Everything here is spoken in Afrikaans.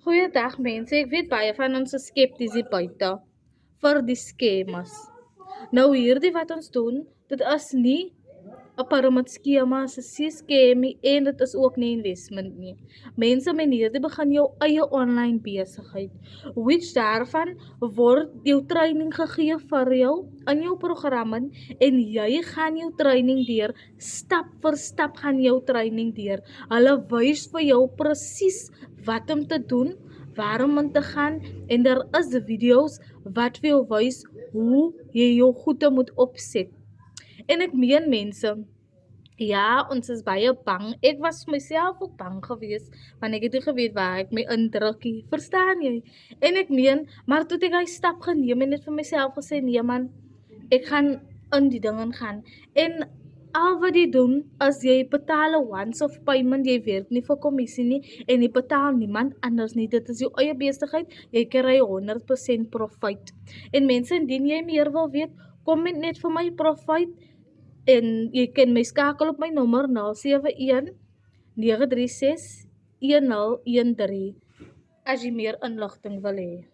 Goeiedag mense, ek weet baie van ons is skepties hier buite vir die skemas. Nou hierdie wat ons doen, dit is nie 'n piramidskema, dit is 'n skemie en dit is ook nie investment nie. Mense, men hierdie begin jou eie online besigheid. Which daarvan word jou training gegee vir jou in jou programme en jy gaan jou training deur, stap vir stap gaan jou training deur. Hulle wys vir jou presies wat om te doen, waarom om te gaan en daar is video's wat vir jou wys hoe jy jou goede moet opset. En ek meen mense, ja, ons is baie bang. Ek was vir myself ook bang geweest want ek het nie geweet waar ek my indrukkie. Verstaan jy? En ek meen, maar toe het ek daai stap geneem en net vir myself gesê, nee man, ek gaan in die ding gaan. En al wat jy doen is jy betaal 'n once of payment, jy werk nie vir kommissie nie en jy betaal niemand anders nie. Dit is jou eie besigheid. Jy kry 100% profit. En mense, indien jy meer wil weet, kom net vir my profit en jy kan my skakel op my nommer 071 936 1013 as jy meer inligting wil hê.